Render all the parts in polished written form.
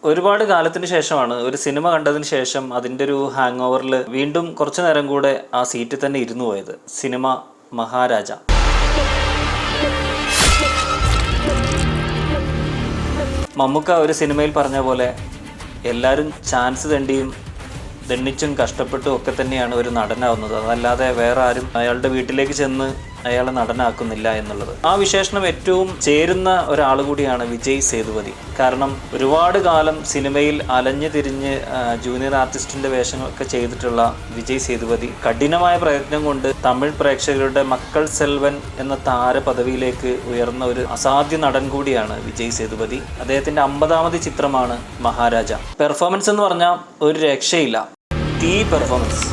ഒരുപാട് കാലത്തിന് ശേഷമാണ് ഒരു സിനിമ കണ്ടതിന് ശേഷം അതിൻ്റെ ഒരു ഹാങ് ഓവറിൽ വീണ്ടും കുറച്ചു നേരം കൂടെ ആ സീറ്റിൽ തന്നെ ഇരുന്നു പോയത്. സിനിമ മഹാരാജ. മമ്മൂക്ക ഒരു സിനിമയിൽ പറഞ്ഞ പോലെ എല്ലാവരും ചാൻസ് ദണ്ണിച്ചും കഷ്ടപ്പെട്ടും ഒക്കെ തന്നെയാണ് ഒരു നടനാവുന്നത്. അതല്ലാതെ വേറെ ആരും അയാളുടെ വീട്ടിലേക്ക് ചെന്ന് അയാളെ നടനാക്കുന്നില്ല എന്നുള്ളത്. ആ വിശേഷണം ഏറ്റവും ചേരുന്ന ഒരാൾ കൂടിയാണ് വിജയ് സേതുപതി. കാരണം ഒരുപാട് കാലം സിനിമയിൽ അലഞ്ഞു തിരിഞ്ഞ് ജൂനിയർ ആർട്ടിസ്റ്റിൻ്റെ വേഷങ്ങളൊക്കെ ചെയ്തിട്ടുള്ള വിജയ് സേതുപതി കഠിനമായ പ്രയത്നം കൊണ്ട് തമിഴ് പ്രേക്ഷകരുടെ മക്കൾ സെൽവൻ എന്ന താര പദവിയിലേക്ക് ഉയർന്ന ഒരു അസാധ്യ നടൻ കൂടിയാണ് വിജയ് സേതുപതി. അദ്ദേഹത്തിൻ്റെ 50ാമത് ചിത്രമാണ് മഹാരാജ. പെർഫോമൻസ് എന്ന് പറഞ്ഞാൽ ഒരു രക്ഷയില്ല. തീ പെർഫോമൻസ്,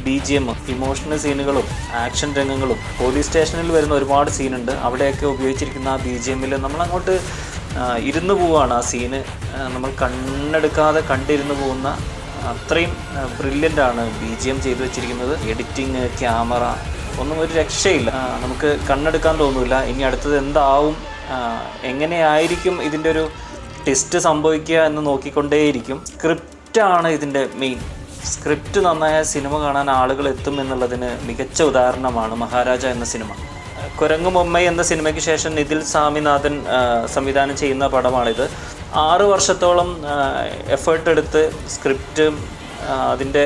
BGM, ഇമോഷണൽ സീനുകളും ആക്ഷൻ രംഗങ്ങളും. പോലീസ് സ്റ്റേഷനിൽ വരുന്ന ഒരുപാട് സീനുണ്ട്. അവിടെയൊക്കെ ഉപയോഗിച്ചിരിക്കുന്ന ആ BGMൽ നമ്മളങ്ങോട്ട് ഇരുന്ന് പോവുകയാണ്. ആ സീന് നമ്മൾ കണ്ണെടുക്കാതെ കണ്ടിരുന്ന് പോകുന്ന അത്രയും ബ്രില്യൻ്റ് ആണ് BGM ചെയ്തു വെച്ചിരിക്കുന്നത്. എഡിറ്റിങ്, ക്യാമറ ഒന്നും ഒരു രക്ഷയില്ല. നമുക്ക് കണ്ണെടുക്കാൻ തോന്നില്ല. ഇനി അടുത്തത് എന്താവും, എങ്ങനെയായിരിക്കും ഇതിൻ്റെ ഒരു ട്വിസ്റ്റ് സംഭവിക്കുക എന്ന് നോക്കിക്കൊണ്ടേയിരിക്കും. സ്ക്രിപ്റ്റാണ് ഇതിൻ്റെ മെയിൻ. സ്ക്രിപ്റ്റ് നന്നായ സിനിമ കാണാൻ ആളുകൾ എത്തും എന്നുള്ളതിന് മികച്ച ഉദാഹരണമാണ് മഹാരാജ എന്ന സിനിമ. കുരങ്ങു മൊമ്മൈ എന്ന സിനിമയ്ക്ക് ശേഷം നിതിൽ സ്വാമിനാഥൻ സംവിധാനം ചെയ്യുന്ന പടമാണിത്. 6 വർഷത്തോളം എഫേർട്ട് എടുത്ത് സ്ക്രിപ്റ്റും അതിൻ്റെ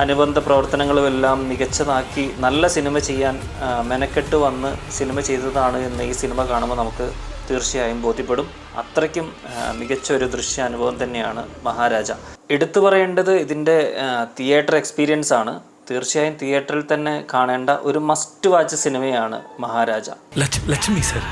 അനുബന്ധ പ്രവർത്തനങ്ങളും എല്ലാം മികച്ചതാക്കി നല്ല സിനിമ ചെയ്യാൻ മെനക്കെട്ട് വന്ന് സിനിമ ചെയ്തതാണ് എന്ന് ഈ സിനിമ കാണുമ്പോൾ നമുക്ക് തീർച്ചയായും ബോധ്യപ്പെടും. അത്രയ്ക്കും മികച്ച ഒരു ദൃശ്യാനുഭവം തന്നെയാണ് മഹാരാജ. എടുത്തു പറയേണ്ടത് ഇതിൻ്റെ തിയേറ്റർ എക്സ്പീരിയൻസ് ആണ്. തീർച്ചയായും തിയേറ്ററിൽ തന്നെ കാണേണ്ട ഒരു മസ്റ്റ് വാച്ച് സിനിമയാണ് മഹാരാജ. ലക്ഷ്മി സർ